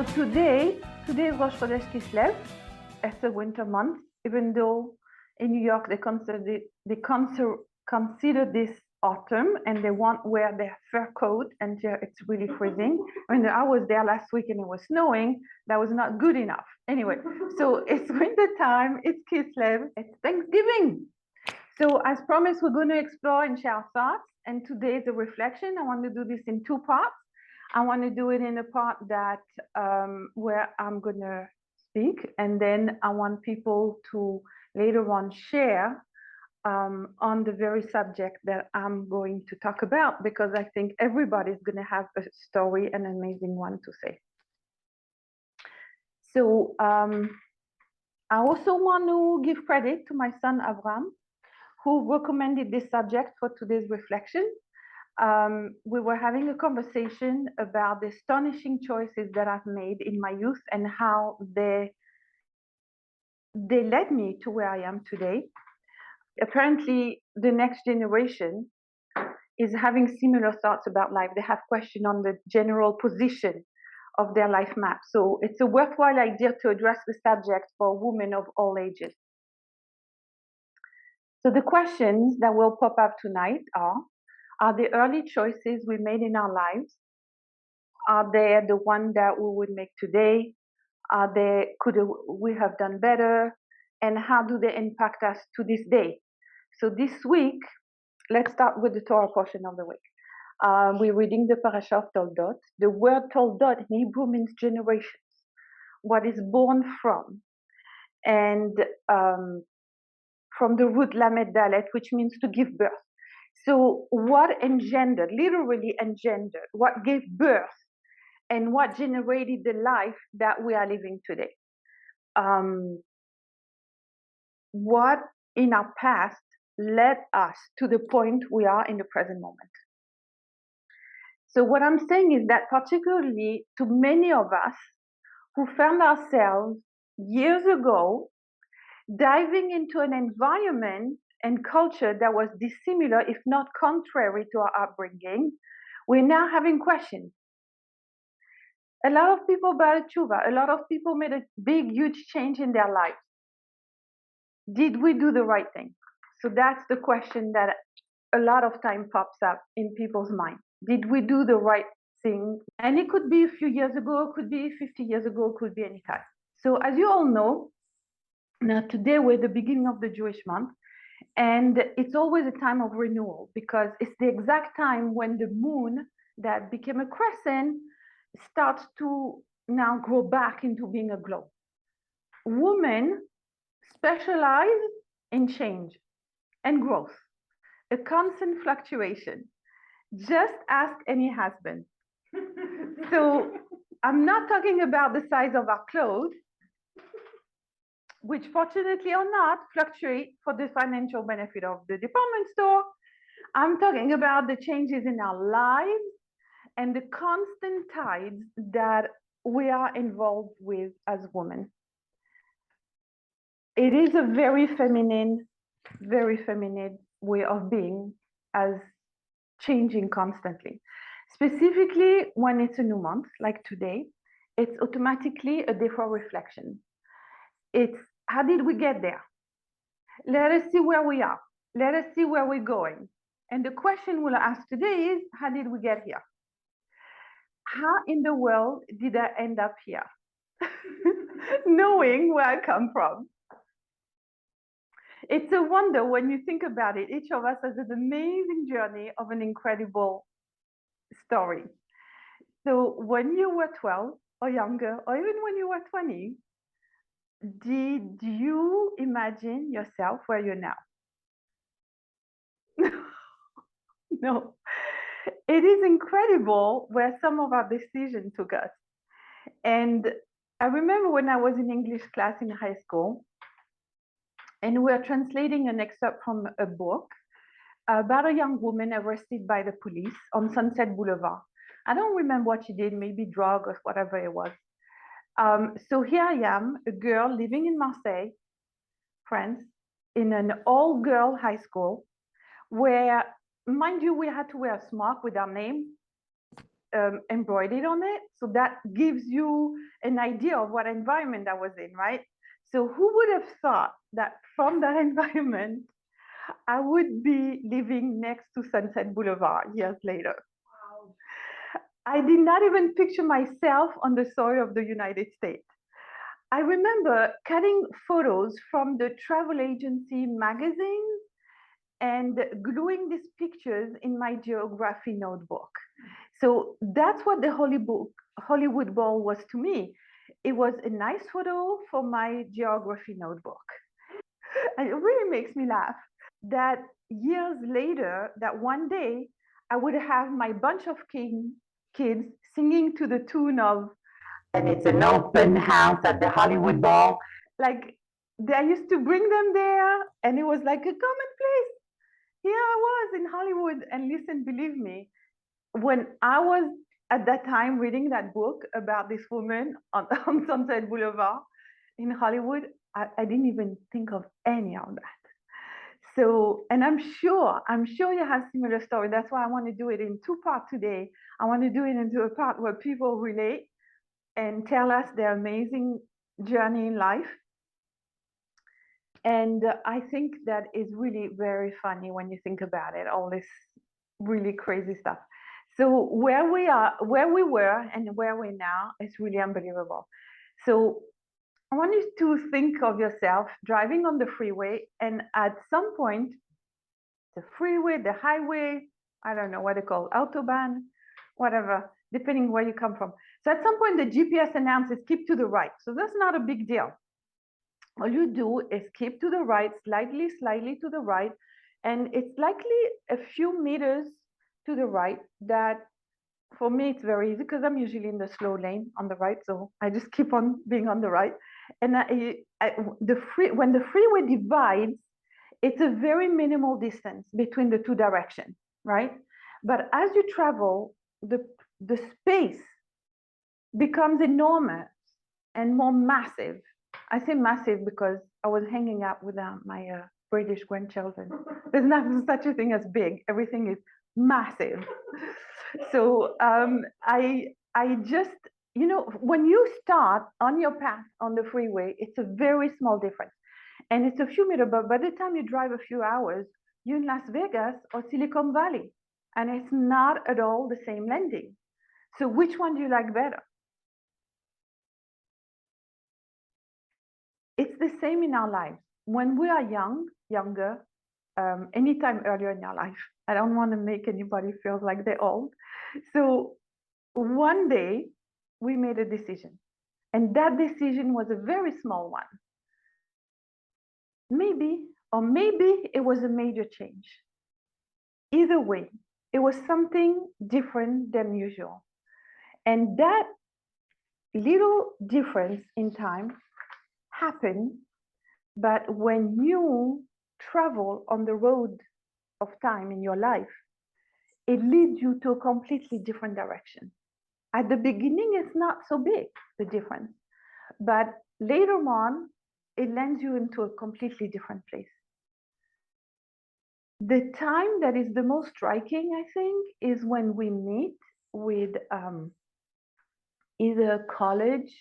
So today is Rosh Chodesh Kislev. It's a winter month, even though in New York consider this autumn and they won't wear their fur coat until it's really freezing. When I was there last week and it was snowing, that was not good enough. Anyway, so it's winter time, it's Kislev, it's Thanksgiving. So as promised, we're going to explore and share thoughts. And today is a reflection. I want to do this in two parts. I want to do it in a part that where I'm going to speak, and then I want people to later on share on the very subject that I'm going to talk about, because I think everybody's going to have a story, an amazing one to say. So I also want to give credit to my son Avram, who recommended this subject for today's reflection. We were having a conversation about the astonishing choices that I've made in my youth and how they led me to where I am today. Apparently, the next generation is having similar thoughts about life. They have questions on the general position of their life map. So it's a worthwhile idea to address the subject for women of all ages. So the questions that will pop up tonight are the early choices we made in our lives? Are they the one that we would make today? Could we have done better? And how do they impact us to this day? So this week, let's start with the Torah portion of the week. We're reading the Parashat of Toldot. The word Toldot in Hebrew means generations, what is born from. And from the root Lamed Dalet, which means to give birth. So what engendered, literally engendered, what gave birth and what generated the life that we are living today? What in our past led us to the point we are in the present moment? So what I'm saying is that particularly to many of us who found ourselves years ago diving into an environment and culture that was dissimilar, if not contrary to our upbringing, we're now having questions. A lot of people brought tshuva. A lot of people made a big, huge change in their lives. Did we do the right thing? So that's the question that a lot of time pops up in people's mind. Did we do the right thing? And it could be a few years ago, it could be 50 years ago, it could be any time. So as you all know, now today we're at the beginning of the Jewish month. And it's always a time of renewal because it's the exact time when the moon that became a crescent starts to now grow back into being a globe. Women specialize in change and growth, a constant fluctuation. Just ask any husband. So I'm not talking about the size of our clothes, which fortunately or not fluctuate for the financial benefit of the department store. I'm talking about the changes in our lives and the constant tides that we are involved with as women. It is a very feminine way of being, as changing constantly. Specifically when it's a new month, like today, it's automatically a day for reflection. It's how did we get there? Let us see where we are. Let us see where we're going. And the question we'll ask today is, how did we get here? How in the world did I end up here? Knowing where I come from. It's a wonder when you think about it. Each of us has an amazing journey of an incredible story. So when you were 12 or younger, or even when you were 20, did you imagine yourself where you're now? No. It is incredible where some of our decisions took us. And I remember when I was in English class in high school, and we were translating an excerpt from a book about a young woman arrested by the police on Sunset Boulevard. I don't remember what she did, maybe drug or whatever it was. So here I am, a girl living in Marseille, France, in an all-girl high school, where, mind you, we had to wear a smock with our name embroidered on it. So that gives you an idea of what environment I was in, right? So who would have thought that from that environment, I would be living next to Sunset Boulevard years later? Wow. I did not even picture myself on the soil of the United States. I remember cutting photos from the travel agency magazines and gluing these pictures in my geography notebook. So that's what the Hollywood Bowl was to me. It was a nice photo for my geography notebook. And it really makes me laugh that years later, that one day I would have my bunch of kids singing to the tune of "And it's an open house at the Hollywood Bowl." Like they used to bring them there, and it was like a commonplace. Here I was in Hollywood, and listen, believe me, when I was at that time reading that book about this woman on, on Sunset Boulevard in Hollywood, I didn't even think of any of that. So, and I'm sure you have similar story. That's why I want to do it in two parts today. I want to do it into a part where people relate and tell us their amazing journey in life. And I think that is really very funny when you think about it, all this really crazy stuff. So where we are, where we were and where we're now is really unbelievable. So I want you to think of yourself driving on the freeway, and at some point, the freeway, the highway, I don't know what they call autobahn, whatever, depending where you come from. So at some point, the GPS announces keep to the right. So that's not a big deal. All you do is keep to the right, slightly to the right, and it's likely a few meters to the right that for me it's very easy because I'm usually in the slow lane on the right, so I just keep on being on the right. And when the freeway divides, it's a very minimal distance between the two directions, right? But as you travel, the space becomes enormous and more massive. I say massive because I was hanging out with my British grandchildren. There's not such a thing as big. Everything is massive. So I just, you know, when you start on your path on the freeway, it's a very small difference. And it's a few meters, but by the time you drive a few hours, you're in Las Vegas or Silicon Valley. And it's not at all the same landing. So which one do you like better? It's the same in our lives. When we are younger, anytime earlier in our life, I don't want to make anybody feel like they're old. So one day we made a decision, and that decision was a very small one. Maybe, or maybe it was a major change. Either way, it was something different than usual. And that little difference in time happened, but when you travel on the road of time in your life, it leads you to a completely different direction. At the beginning, it's not so big, the difference, but later on, it lands you into a completely different place. The time that is the most striking, I think, is when we meet with either college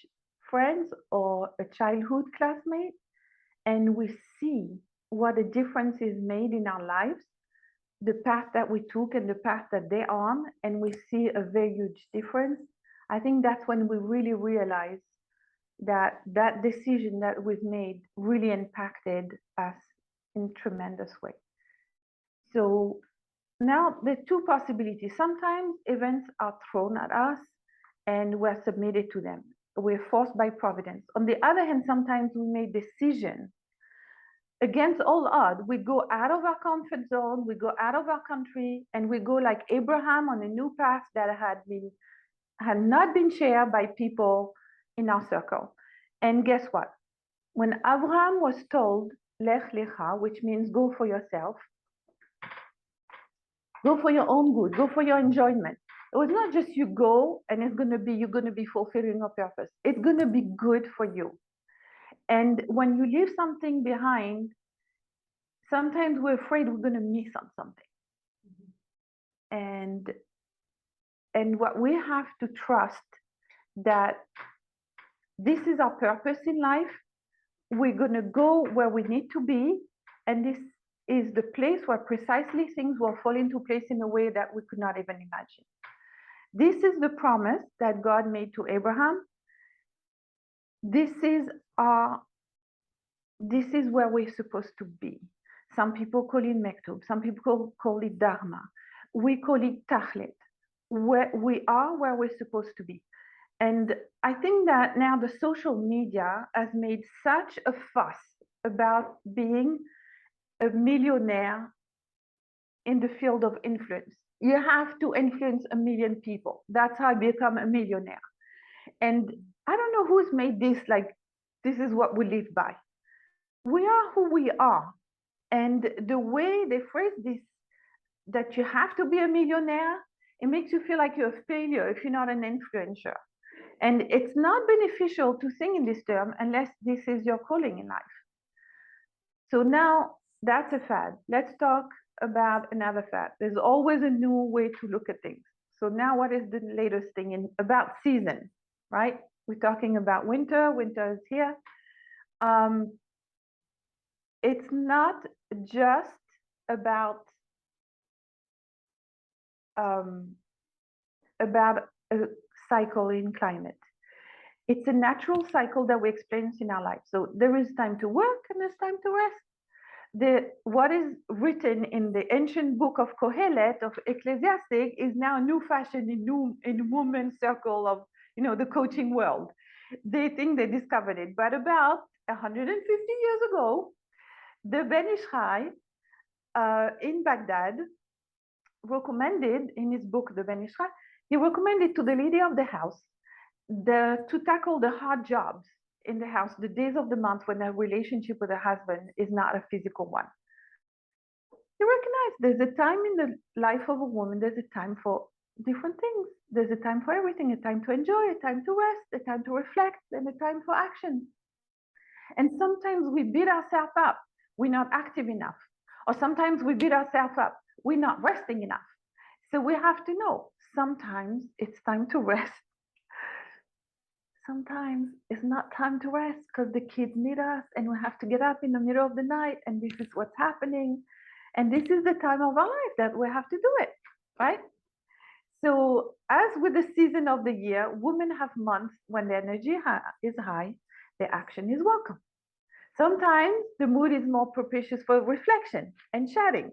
friends or a childhood classmate, and we see what a difference is made in our lives, the path that we took and the path that they're on, and we see a very huge difference. I think that's when we really realize that that decision that we've made really impacted us in tremendous way. So now the two possibilities. Sometimes events are thrown at us and we're submitted to them. We're forced by providence. On the other hand, sometimes we make decisions against all odds. We go out of our comfort zone, we go out of our country, and we go like Abraham on a new path that had not been shared by people in our circle. And guess what? When Abraham was told, Lech Lecha, which means go for yourself, go for your own good, go for your enjoyment. It was not just you go and you're going to be fulfilling your purpose. It's going to be good for you. And when you leave something behind, sometimes we're afraid we're going to miss on something. And and what we have to trust that this is our purpose in life. We're going to go where we need to be, and this is the place where precisely things will fall into place in a way that we could not even imagine. This is the promise that God made to Abraham. This is where we're supposed to be. Some people call it mektub, some people call it dharma. We call it tachlit. Where we are where we're supposed to be. And I think that now the social media has made such a fuss about being a millionaire in the field of influence. You have to influence 1 million people. That's how I become a millionaire. And I don't know who's made this like, this is what we live by. We are who we are. And the way they phrase this, that you have to be a millionaire, it makes you feel like you're a failure if you're not an influencer. And it's not beneficial to think in this term unless this is your calling in life. So now that's a fad. Let's talk about another fad. There's always a new way to look at things. So now what is the latest thing about season, right? We're talking about winter. Winter is here. It's not just about a cycle in climate. It's a natural cycle that we experience in our life. So there is time to work and there's time to rest. What is written in the ancient book of Kohelet, of Ecclesiastic, is now a new fashion in women's circle of, the coaching world. They think they discovered it. But about 150 years ago, the Ben Ish Chai in Baghdad recommended, in his book, the Ben Ish Chai, he recommended to the lady of the house to tackle the hard jobs in the house, the days of the month when a relationship with a husband is not a physical one. You recognize there's a time in the life of a woman, there's a time for different things. There's a time for everything, a time to enjoy, a time to rest, a time to reflect, and a time for action. And sometimes we beat ourselves up, we're not active enough. Or sometimes we beat ourselves up, we're not resting enough. So we have to know, sometimes it's time to rest. Sometimes it's not time to rest because the kids need us and we have to get up in the middle of the night and this is what's happening. And this is the time of our life that we have to do it, right? So as with the season of the year, women have months when the energy is high, the action is welcome. Sometimes the mood is more propitious for reflection and chatting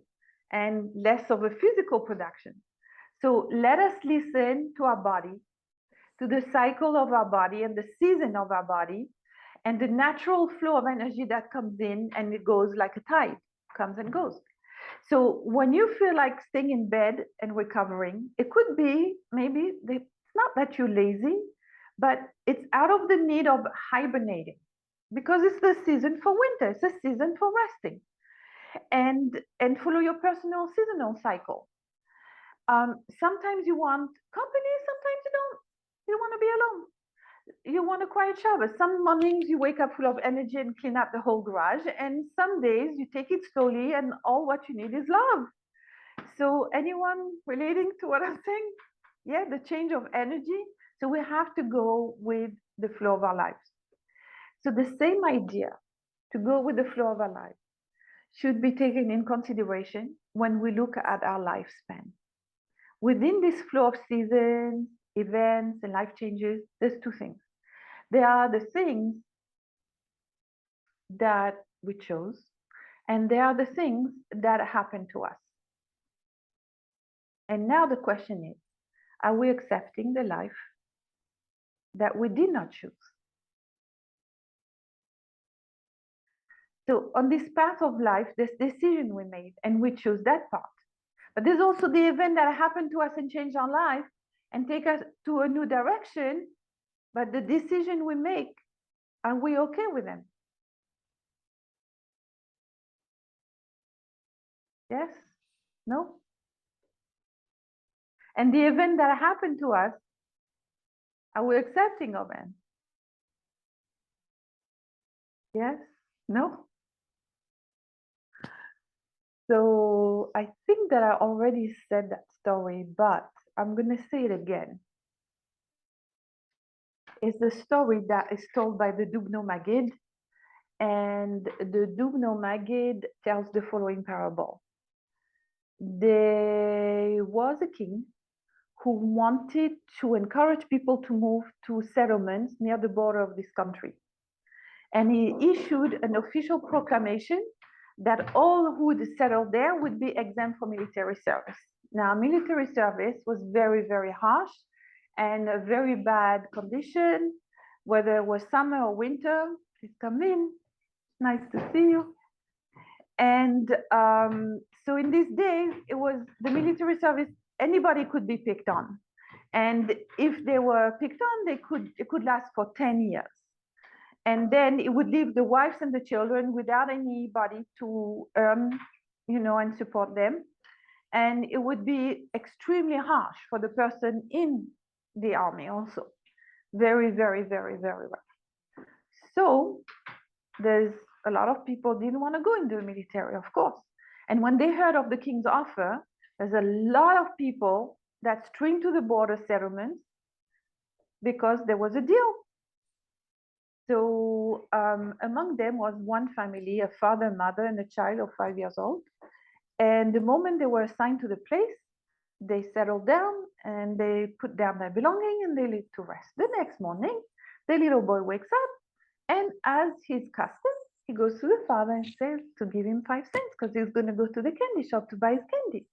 and less of a physical production. So let us listen to our body, to the cycle of our body and the season of our body and the natural flow of energy that comes in and it goes like a tide, comes and goes. So when you feel like staying in bed and recovering, it could be maybe it's not that you're lazy, but it's out of the need of hibernating because it's the season for winter, it's the season for resting and follow your personal seasonal cycle. Sometimes you want company, sometimes you don't. You want to be alone. You want a quiet shower. Some mornings you wake up full of energy and clean up the whole garage, and some days you take it slowly and all what you need is love. So anyone relating to what I'm saying? Yeah, the change of energy. So we have to go with the flow of our lives. So the same idea, to go with the flow of our lives, should be taken in consideration when we look at our lifespan. Within this flow of seasons, events, and life changes, there's two things. There are the things that we chose, and there are the things that happen to us. And now the question is, are we accepting the life that we did not choose? So on this path of life, this decision we made, and we choose that path. But there's also the event that happened to us and changed our life and take us to a new direction. But the decision we make, are we okay with them? Yes? No? And the event that happened to us, are we accepting of them? Yes? No? So I think that I already said that story, but I'm going to say it again. It's the story that is told by the Dubno Maggid, and the Dubno Maggid tells the following parable. There was a king who wanted to encourage people to move to settlements near the border of this country. And he issued an official proclamation that all who would settle there would be exempt from military service. Now, military service was very, very harsh and a very bad condition, whether it was summer or winter. Please come in. Nice to see you. And so in these days, it was the military service, anybody could be picked on. And if they were picked on, it could last for 10 years. And then it would leave the wives and the children without anybody to earn, and support them. And it would be extremely harsh for the person in the army also. Very, very, very, very rough. So there's a lot of people didn't want to go into the military, of course. And when they heard of the king's offer, there's a lot of people that streamed to the border settlements because there was a deal. So among them was one family, a father, mother, and a child of 5 years old. And the moment they were assigned to the place, they settled down and they put down their belongings and they leave to rest. The next morning, the little boy wakes up, and as his custom, he goes to the father and says to give him 5 cents because he's going to go to the candy shop to buy his candy.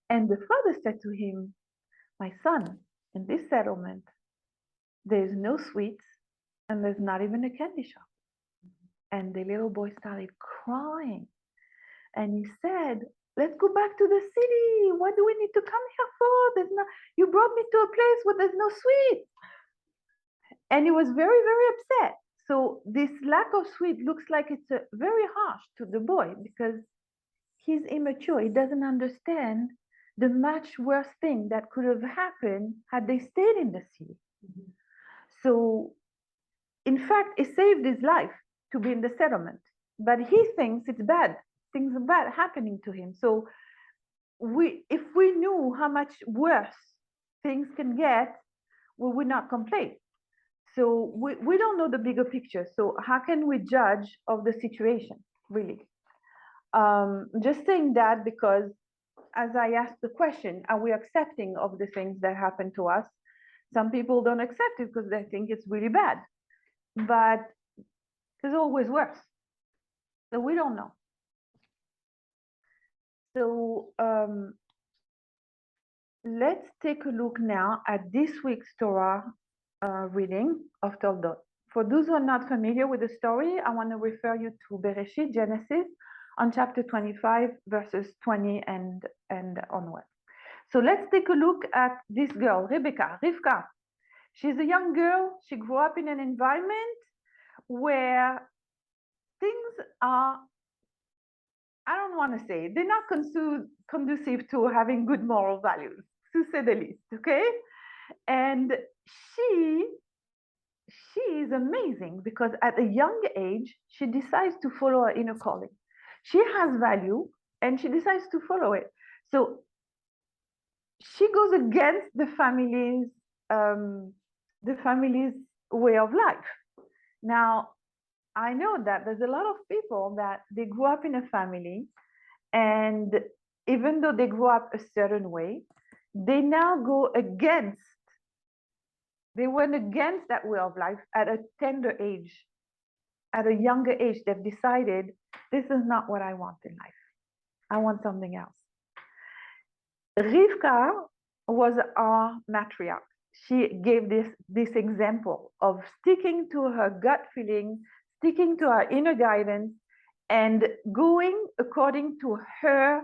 And the father said to him, "My son, in this settlement, there's no sweets and there's not even a candy shop." And the little boy started crying. And he said, "Let's go back to the city. What do we need to come here for? You brought me to a place where there's no sweets." And he was very, very upset. So this lack of sweet looks like it's very harsh to the boy because he's immature. He doesn't understand the much worse thing that could have happened had they stayed in the city. Mm-hmm. So in fact, it saved his life to be in the settlement, but he thinks it's bad. Things are bad happening to him. So if we knew how much worse things can get, we would not complain. So we don't know the bigger picture. So how can we judge of the situation, really? Just saying that because as I asked the question, are we accepting of the things that happen to us? Some people don't accept it because they think it's really bad. But there's always worse. So we don't know. So let's take a look now at this week's Torah reading of Toldot. For those who are not familiar with the story, I want to refer you to Bereshit, Genesis, on chapter 25, verses 20 and onward. So let's take a look at this girl, Rivka. She's a young girl. She grew up in an environment where things are, I don't want to say, they're not conducive to having good moral values, to say the least, okay? And she is amazing because at a young age, she decides to follow her inner calling. She has value and she decides to follow it. So she goes against the family's way of life. Now, I know that there's a lot of people that they grew up in a family, and even though they grew up a certain way, they now go against, they went against that way of life at a tender age. At a younger age, they've decided, this is not what I want in life. I want something else. Rivka was our matriarch. She gave this example of sticking to her gut feeling, sticking to her inner guidance, and going according to her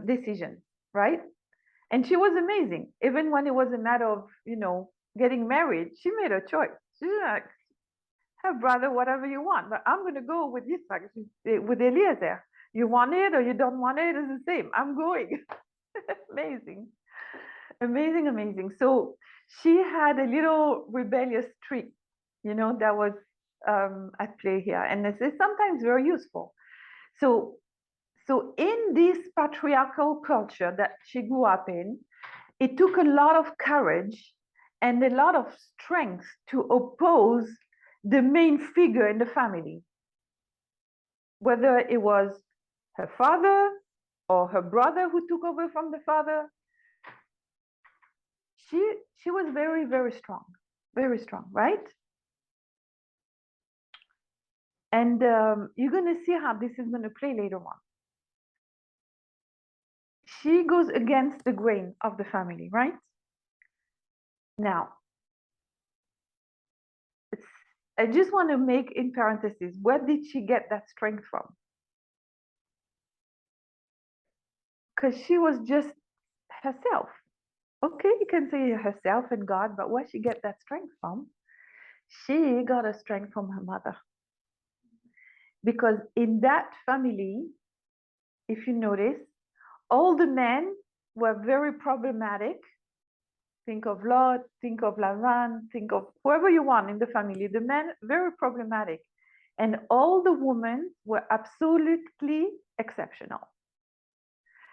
decision, right? And she was amazing. Even when it was a matter of, getting married, she made a choice. She's like, have brother, whatever you want, but I'm going to go with Yitzhak, with Eliezer. You want it or you don't want it, it's the same. I'm going. Amazing. Amazing, amazing. So she had a little rebellious streak, that was at play here. And this is sometimes very useful. So So in this patriarchal culture that she grew up in, it took a lot of courage and a lot of strength to oppose the main figure in the family, whether it was her father or her brother who took over from the father. She was very, very strong, right? And you're going to see how this is going to play later on. She goes against the grain of the family, right? Now, I just want to make in parentheses, where did she get that strength from? Because she was just herself. Okay, you can say herself and God, but where she get that strength from? She got her strength from her mother. Because in that family, if you notice, all the men were very problematic. Think of Lot, think of Lavan, think of whoever you want in the family. The men, very problematic. And all the women were absolutely exceptional.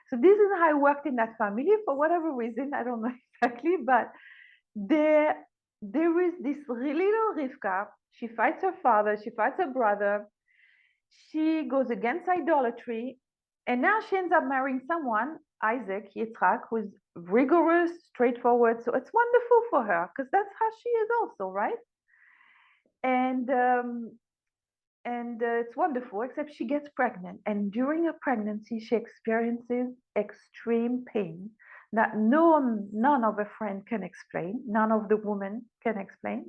So this is how it worked in that family for whatever reason, I don't know exactly, but there is this little Rivka. She fights her father, she fights her brother, she goes against idolatry, and now she ends up marrying someone, Isaac, Yitzhak, who's rigorous, straightforward. So it's wonderful for her because that's how she is also, right? And it's wonderful, except she gets pregnant. And during her pregnancy, she experiences extreme pain that none of her friends can explain, none of the women can explain.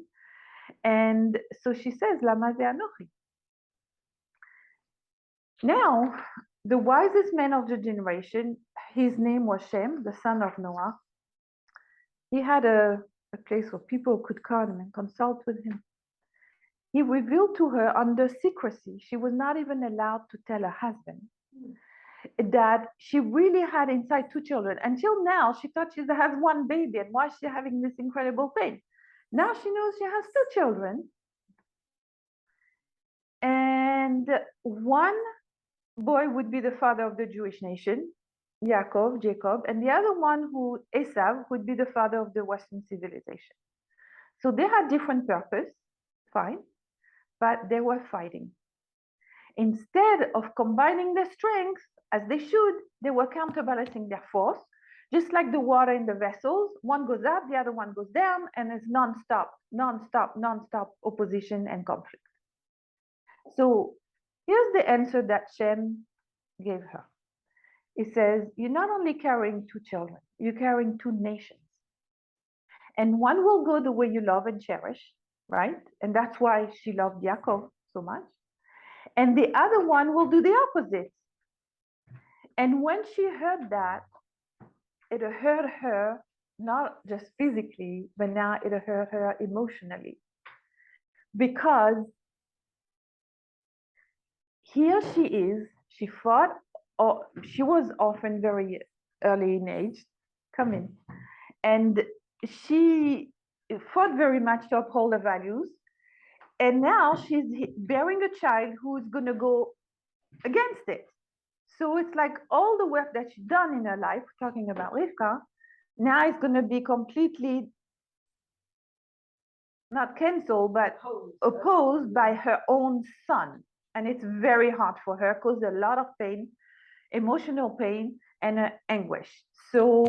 And so she says, Lama ze anochi. Now, the wisest man of the generation, his name was Shem, the son of Noah. He had a place where people could come and consult with him. He revealed to her under secrecy, she was not even allowed to tell her husband, that she really had inside two children. Until now, she thought she has one baby, and why is she having this incredible pain? Now she knows she has two children. And one boy would be the father of the Jewish nation, Jacob, and the other one, Esav, would be the father of the Western civilization. So they had different purpose, fine, but they were fighting. Instead of combining their strengths, as they should, they were counterbalancing their force, just like the water in the vessels. One goes up, the other one goes down, and it's non-stop opposition and conflict. So here's the answer that Shem gave her. He says, you're not only carrying two children, you're carrying two nations. And one will go the way you love and cherish, right? And that's why she loved Yaakov so much. And the other one will do the opposite. And when she heard that, it hurt her, not just physically, but now it hurt her emotionally. Because here she is, she fought, or she was often very early in age, come in, and she fought very much to uphold her values. And now she's bearing a child who is going to go against it. So it's like all the work that she's done in her life, talking about Rivka, now is going to be completely not canceled, but opposed by her own son. And it's very hard for her, caused a lot of pain, emotional pain, and anguish. So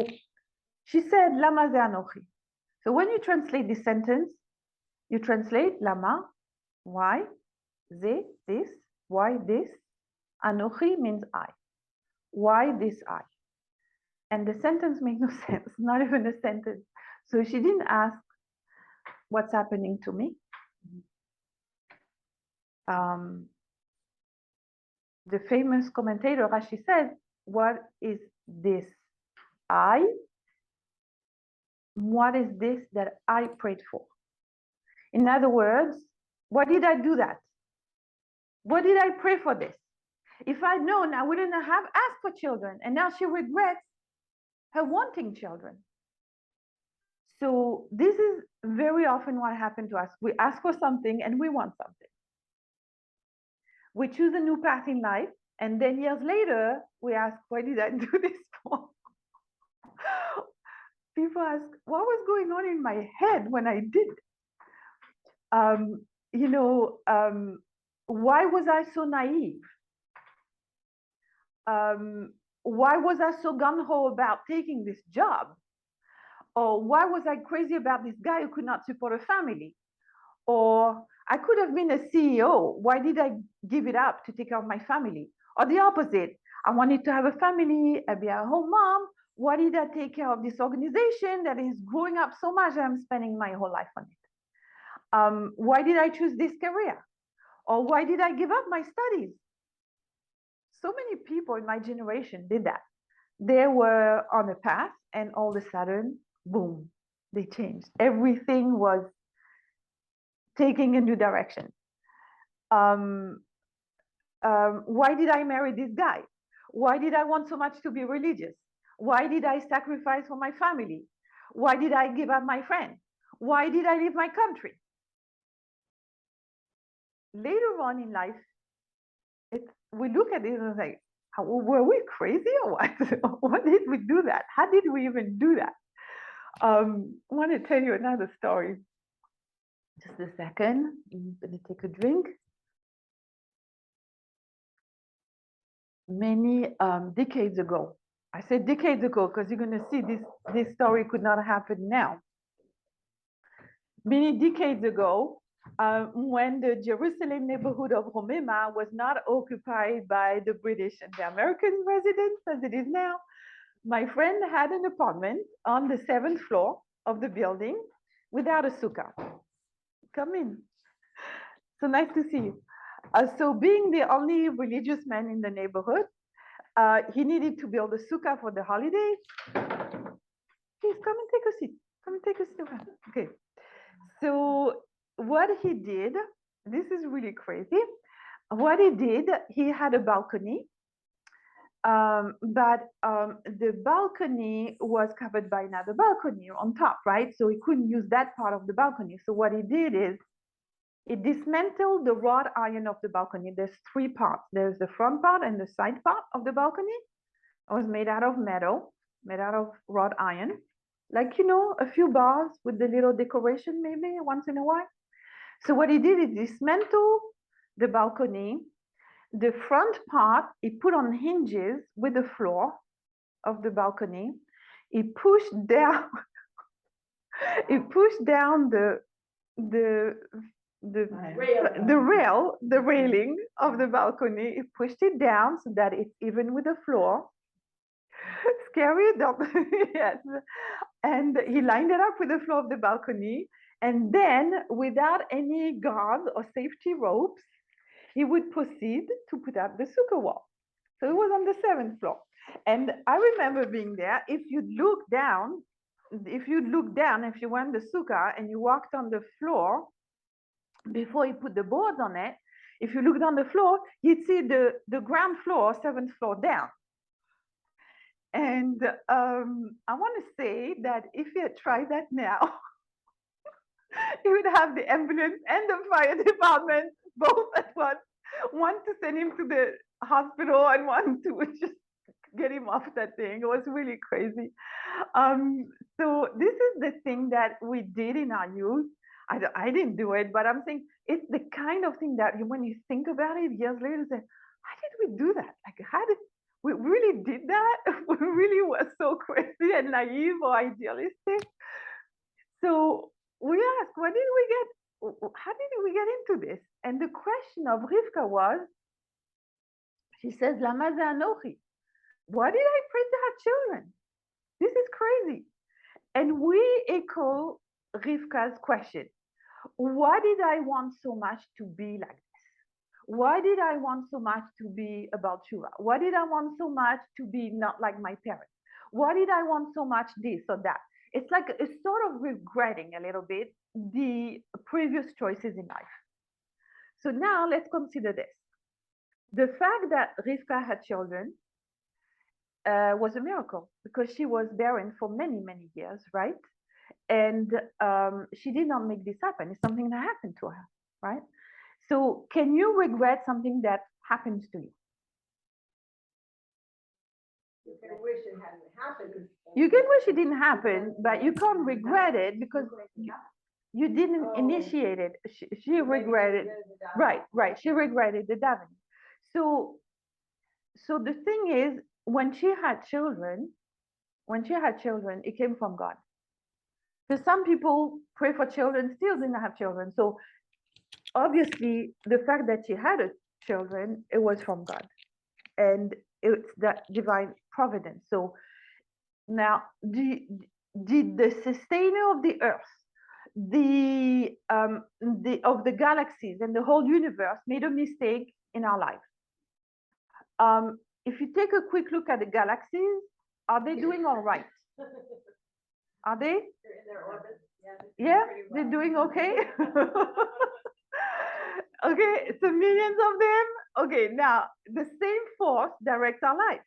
she said, Lama ze anochi. So when you translate this sentence, you translate Lama, why, ze, this, why this, anochi means I. Why this I? And the sentence makes no sense, not even a sentence. So she didn't ask, what's happening to me? The famous commentator, Rashi says, what is this I? What is this that I prayed for? In other words, what did I do that? What did I pray for this? If I'd known, I wouldn't have asked for children. And now she regrets her wanting children. So this is very often what happened to us. We ask for something and we want something. We choose a new path in life And then years later, we ask, why did I do this for? People ask, what was going on in my head when I did? Um, you know, why was I so naive? Why was I so gung-ho about taking this job? Or why was I crazy about this guy who could not support a family? Or I could have been a CEO. Why did I give it up to take care of my family? Or the opposite. I wanted to have a family, I'd be a home mom. Why did I take care of this organization that is growing up so much that I'm spending my whole life on it? Why did I choose this career? Or why did I give up my studies? So many people in my generation did that. They were on a path and all of a sudden, boom, they changed. Everything was taking a new direction. Why did I marry this guy? Why did I want so much to be religious? Why did I sacrifice for my family? Why did I give up my friend? Why did I leave my country? Later on in life, we look at it and say, were we crazy or what? Why did we do that? How did we even do that? I want to tell you another story. Just a second. I'm going to take a drink. Many decades ago, I said decades ago because you're going to see this story could not happen now. Many decades ago, when the Jerusalem neighborhood of Romema was not occupied by the British and the American residents as it is now, my friend had an apartment on the 7th floor of the building without a sukkah. Come in. So nice to see you. So being the only religious man in the neighborhood, he needed to build a sukkah for the holidays. Please come and take a seat. Come and take a seat. Okay. So what he did, this is really crazy. What he did, he had a balcony, but the balcony was covered by another balcony on top, right? So he couldn't use that part of the balcony. So what he did is he dismantled the wrought iron of the balcony. There's 3 parts. There's the front part and the side part of the balcony. It was made out of metal, made out of wrought iron. Like, you know, a few bars with the little decoration maybe once in a while. So what he did is dismantle the balcony. The front part, he put on hinges with the floor of the balcony. He pushed down, he pushed down the railing of the balcony. He pushed it down so that it's even with the floor. Scary, yes. And he lined it up with the floor of the balcony. And then, without any guards or safety ropes, he would proceed to put up the sukkah wall. So it was on the 7th floor. And I remember being there. If you look down, if you went on the sukkah and you walked on the floor, before you put the boards on it, if you looked on the floor, you'd see the ground floor, 7th floor down. And I want to say that if you had tried that now, you would have the ambulance and the fire department both at once. One to send him to the hospital and one to just get him off that thing. It was really crazy. So this is the thing that we did in our youth. I didn't do it, but I'm saying it's the kind of thing that when you think about it years later, say, how did we do that? Like, how did we really did that? We really were so crazy and naive or idealistic. So we asked, how did we get into this? And the question of Rivka was, she says, Lama Anochi. Why did I pray to have children? This is crazy. And we echo Rivka's question. Why did I want so much to be like this? Why did I want so much to be about Shua? Why did I want so much to be not like my parents? Why did I want so much this or that? It's like a sort of regretting a little bit the previous choices in life. So now let's consider this. The fact that Rivka had children was a miracle because she was barren for many, many years, right? And she did not make this happen. It's something that happened to her, right? So can you regret something that happens to you? You can wish it hadn't happened. You can wish it didn't happen, but you can't regret it because you didn't initiate it. She regretted. Right, right. She regretted the davening. So, so the thing is, when she had children, it came from God. Because some people pray for children, still didn't have children. So obviously, the fact that she had children, it was from God, and it's that divine providence. So now, did the sustainer of the earth, the of the galaxies and the whole universe made a mistake in our life? If you take a quick look at the galaxies, are they doing all right? Are they? They're in their orbit. Yeah, they're doing okay. Okay, so millions of them. Okay, now the same force directs our life.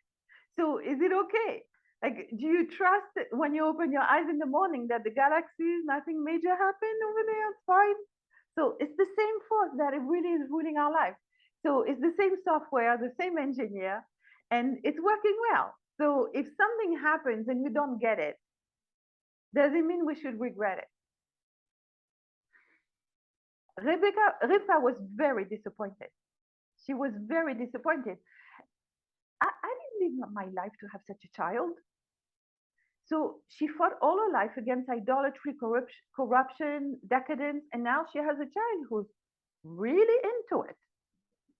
So is it okay? Like, do you trust when you open your eyes in the morning that the galaxies, nothing major happened over there? It's fine. So it's the same force that it really is ruling our life. So it's the same software, the same engineer, and it's working well. So if something happens and we don't get it, does it mean we should regret it? Rivka was very disappointed. She was very disappointed. I didn't live my life to have such a child. So she fought all her life against idolatry, corruption, decadence, and now she has a child who's really into it.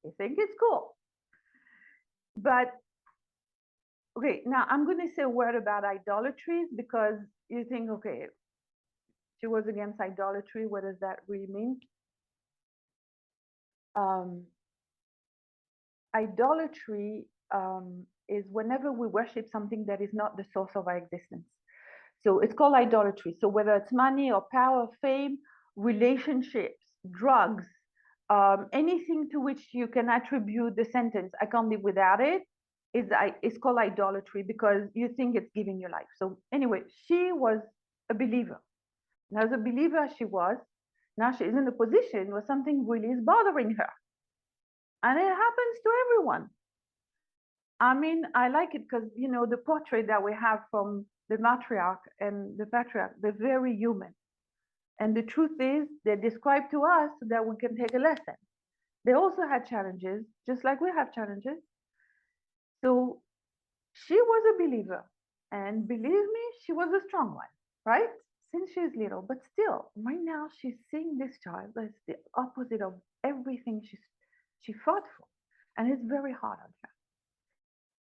I think it's cool. But okay, now I'm going to say a word about idolatries because you think, okay, she was against idolatry. What does that really mean? Um, Idolatry is whenever we worship something that is not the source of our existence. So it's called idolatry. So whether it's money or power, fame, relationships, drugs, anything to which you can attribute the sentence, I can't live without it, is called idolatry because you think it's giving you life. So anyway, she was a believer. And as a believer she was, now she is in a position where something really is bothering her. And it happens to everyone. I mean, I like it because, you know, the portrait that we have from the matriarch and the patriarch, they're very human. And the truth is, they're described to us so that we can take a lesson. They also had challenges, just like we have challenges. So she was a believer. And believe me, she was a strong one, right? Since she's little. But still, right now, she's seeing this child as the opposite of everything she fought for. And it's very hard on her.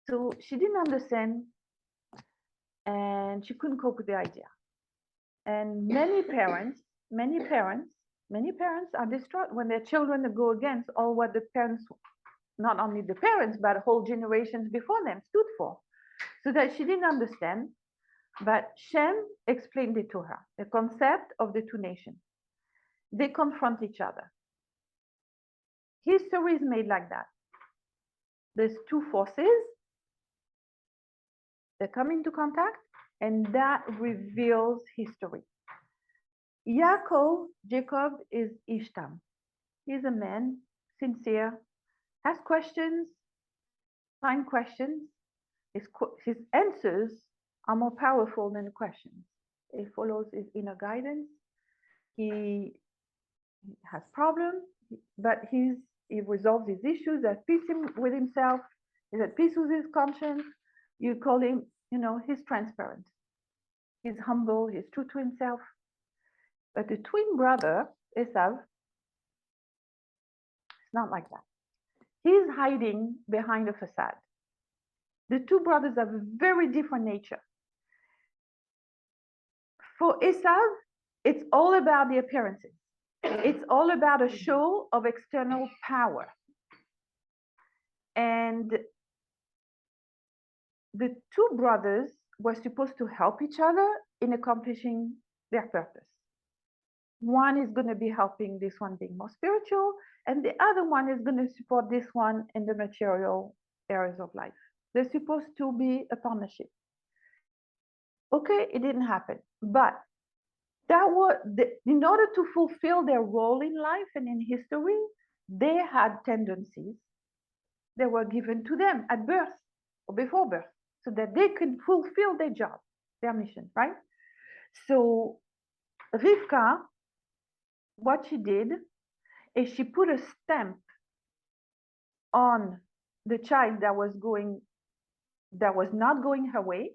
So she didn't understand and she couldn't cope with the idea. And many parents are distraught when their children go against all what the parents, not only the parents, but whole generations before them stood for. So that she didn't understand, but Shem explained it to her, the concept of the two nations. They confront each other. History is made like that. There's two forces, they come into contact, and that reveals history. Jacob is Ishtam. He's a man, sincere, has questions, fine questions. His answers are more powerful than the questions. He follows his inner guidance. He has problems, but he resolves his issues, at peace with himself, he's at peace with his conscience. You call him, you know, he's transparent. He's humble, he's true to himself. But the twin brother, Esav, it's not like that. He's hiding behind a facade. The two brothers have a very different nature. For Esav, it's all about the appearances. It's all about a show of external power. And the two brothers were supposed to help each other in accomplishing their purpose. One is going to be helping this one being more spiritual, and the other one is going to support this one in the material areas of life. They're supposed to be a partnership. Okay, it didn't happen, but that was in order to fulfill their role in life and in history, they had tendencies that were given to them at birth or before birth. so that they can fulfill their job, their mission, right? So Rivka, what she did is she put a stamp on the child that was not going her way,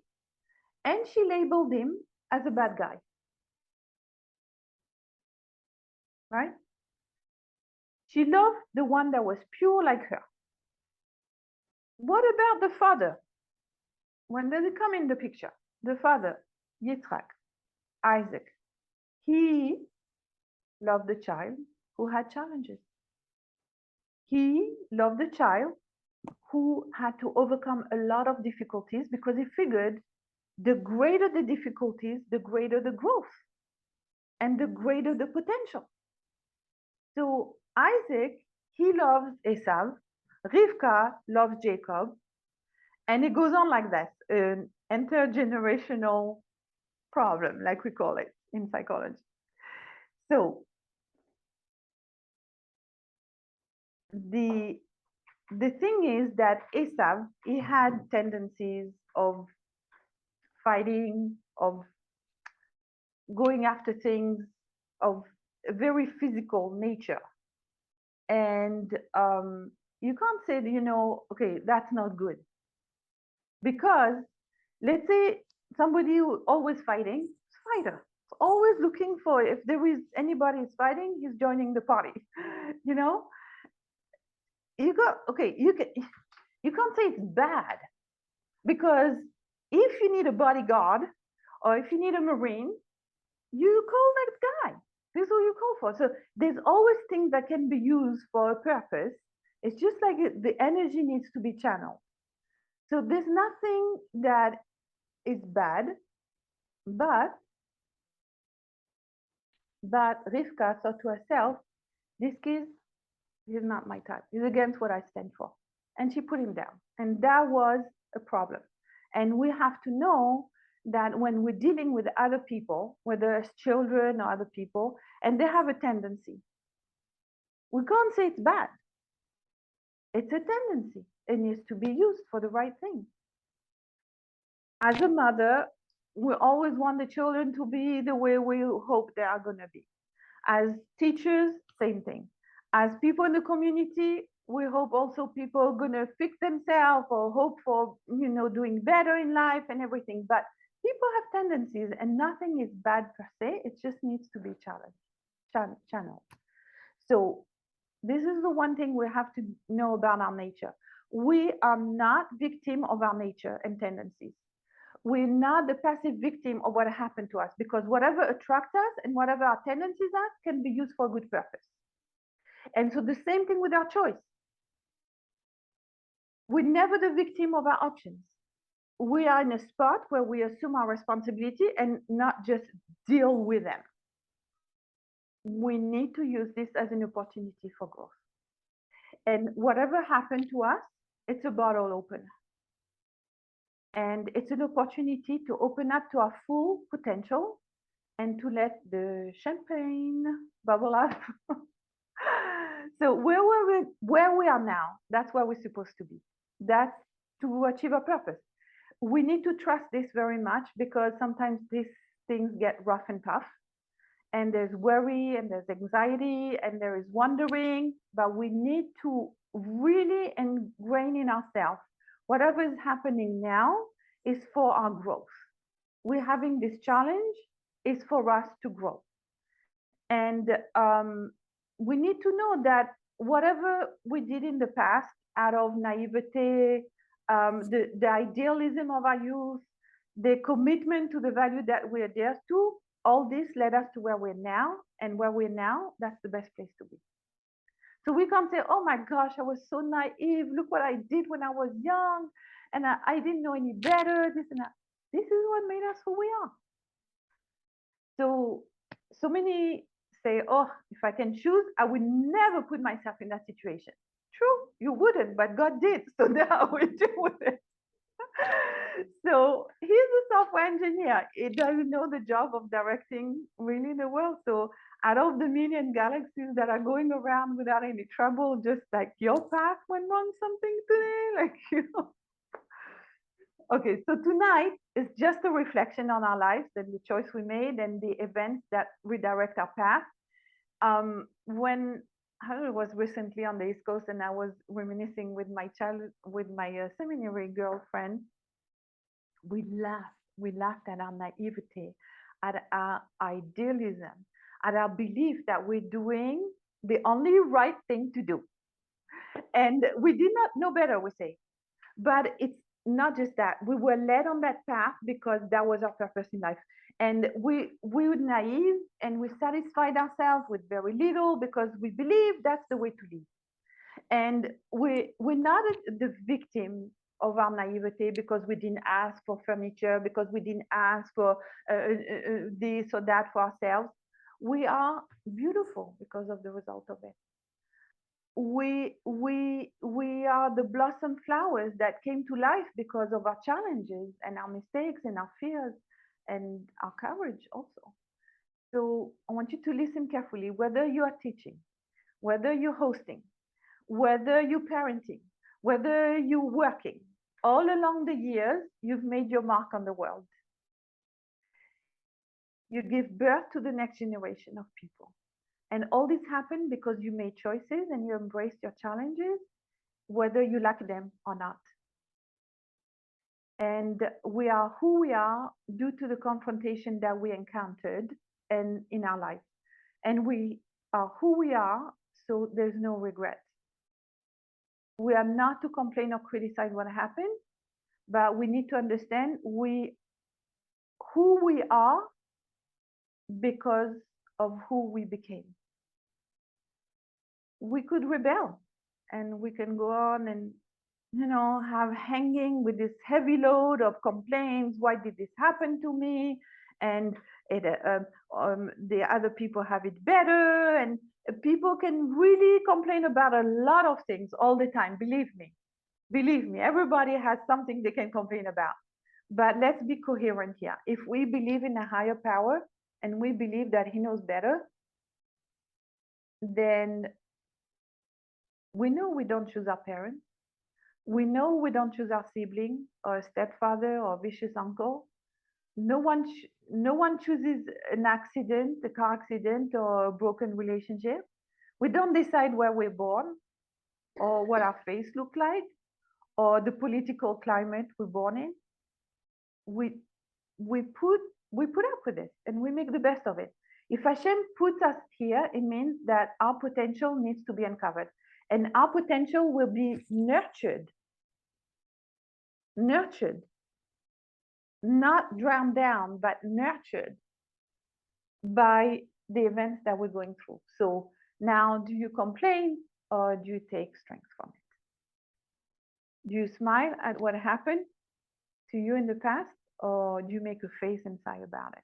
and she labeled him as a bad guy, right? She loved the one that was pure like her. What about the father? When does it come in the picture? The father, Yitzhak, Isaac, he loved the child who had challenges. He loved the child who had to overcome a lot of difficulties because he figured the greater the difficulties, the greater the growth and the greater the potential. So Isaac, he loves Esau, Rivka loves Jacob, and it goes on like that, an intergenerational problem, like we call it in psychology. So the the thing is that Esau, he had tendencies of fighting, of going after things of a very physical nature. And you can't say, okay, that's not good. Because let's say somebody who always fighting, is a fighter. Always looking for, if there is anybody is fighting, he's joining the party. you know, you got okay, you can't say it's bad because if you need a bodyguard or if you need a marine, you call that guy. This is who you call for. So there's always things that can be used for a purpose. It's just like the energy needs to be channeled. So there's nothing that is bad, but Rivka thought to herself, this kid is not my type. He's against what I stand for. And she put him down. And that was a problem. And we have to know that when we're dealing with other people, whether it's children or other people, and they have a tendency, we can't say it's bad. It's a tendency. It needs to be used for the right thing. As a mother, we always want the children to be the way we hope they are going to be. As teachers, same thing. As people in the community, we hope also people are going to fix themselves or hope for, doing better in life and everything. But people have tendencies and nothing is bad per se. It just needs to be channeled. So this is the one thing we have to know about our nature. We are not victim of our nature and tendencies. We're not the passive victim of what happened to us because whatever attracts us and whatever our tendencies are can be used for a good purpose. And so the same thing with our choice. We're never the victim of our options. We are in a spot where we assume our responsibility and not just deal with them. We need to use this as an opportunity for growth. And whatever happened to us, it's a bottle opener. And it's an opportunity to open up to our full potential and to let the champagne bubble up. So where we are now, that's where we're supposed to be. That's to achieve a purpose. We need to trust this very much because sometimes these things get rough and tough. And there's worry and there's anxiety and there is wondering, but we need to really ingrain in ourselves whatever is happening now is for our growth. We're having this challenge is for us to grow. And we need to know that whatever we did in the past out of naivete, the idealism of our youth, the commitment to the value that we adhere to, all this led us to where we're now. And where we're now, that's the best place to be. So we can't say, oh my gosh, I was so naive. Look what I did when I was young. And I didn't know any better, this and that. This is what made us who we are. So many say, oh, if I can choose, I would never put myself in that situation. True, you wouldn't, but God did. So now we deal with it. So he's a software engineer. He doesn't know the job of directing really the world. So out of the million galaxies that are going around without any trouble, just like your path went wrong something today, like Okay, so tonight is just a reflection on our lives and the choice we made and the events that redirect our path. When I was recently on the East Coast and I was reminiscing with my seminary girlfriend, we laughed at our naivety, at our idealism, at our belief that we're doing the only right thing to do. And we did not know better, we say. But it's not just that. We were led on that path because that was our purpose in life. And we were naive and we satisfied ourselves with very little because we believe that's the way to live. And we're not the victim of our naivety because we didn't ask for furniture, because we didn't ask for this or that for ourselves. We are beautiful because of the result of it. We are the blossom flowers that came to life because of our challenges and our mistakes and our fears and our courage also. So I want you to listen carefully, whether you are teaching, whether you're hosting, whether you're parenting, whether you're working, all along the years, you've made your mark on the world. You give birth to the next generation of people. And all this happened because you made choices and you embraced your challenges, whether you like them or not. And we are who we are due to the confrontation that we encountered and in our life. And we are who we are, so there's no regret. We are not to complain or criticize what happened, but we need to understand who we are because of who we became. We could rebel and we can go on and have hanging with this heavy load of complaints. Why did this happen to me? And the other people have it better. And people can really complain about a lot of things all the time. Believe me, everybody has something they can complain about. But let's be coherent here. If we believe in a higher power and we believe that he knows better, then we know we don't choose our parents. We know we don't choose our sibling or a stepfather or a vicious uncle. No one chooses an accident, a car accident, or a broken relationship. We don't decide where we're born or what our face look like or the political climate we're born in. We we put we put up with it and we make the best of it. If Hashem puts us here, it means that our potential needs to be uncovered, and our potential will be nurtured, not drowned down, but nurtured by the events that we're going through. So now, do you complain or do you take strength from it? Do you smile at what happened to you in the past or do you make a face and sigh about it?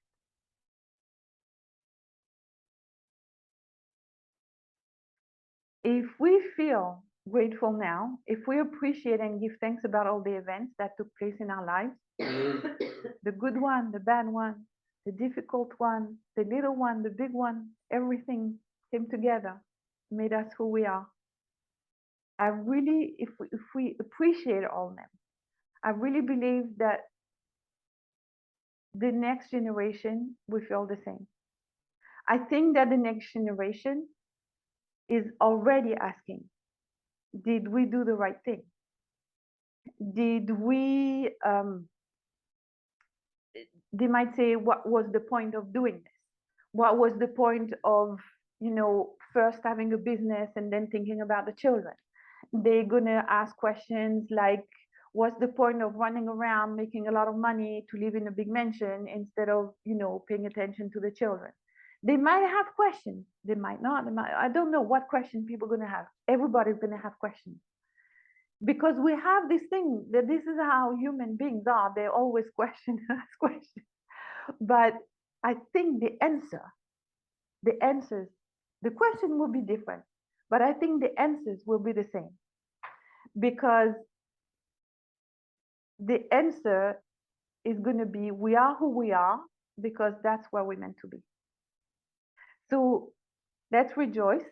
If we feel grateful now, if we appreciate and give thanks about all the events that took place in our lives, the good one, the bad one, the difficult one, the little one, the big one, everything came together, made us who we are. I really, if we appreciate all of them, I really believe that the next generation will feel the same. I think that the next generation is already asking, did we do the right thing? Did we, they might say, what was the point of doing this? What was the point of, first having a business and then thinking about the children? They're gonna ask questions like, what's the point of running around making a lot of money to live in a big mansion instead of, paying attention to the children? They might have questions. They might not. I don't know what questions people are gonna have. Everybody's gonna have questions because we have this thing that this is how human beings are. They always question, ask questions. But I think the answers, the question will be different, but I think the answers will be the same because the answer is going to be we are who we are because that's where we're meant to be. So let's rejoice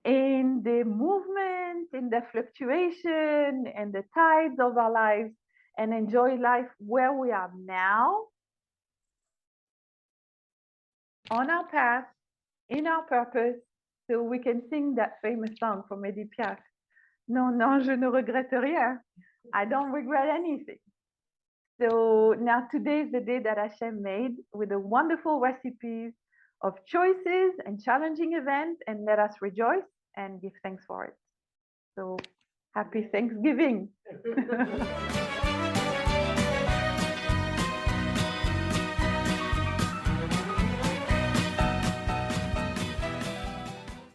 in the movement, in the fluctuation, and the tides of our lives, and enjoy life where we are now, on our path, in our purpose, so we can sing that famous song from Edith Piaf. Non, non, je ne regrette rien. I don't regret anything. So now today is the day that Hashem made with the wonderful recipes of choices and challenging events, and let us rejoice and give thanks for it. So happy Thanksgiving.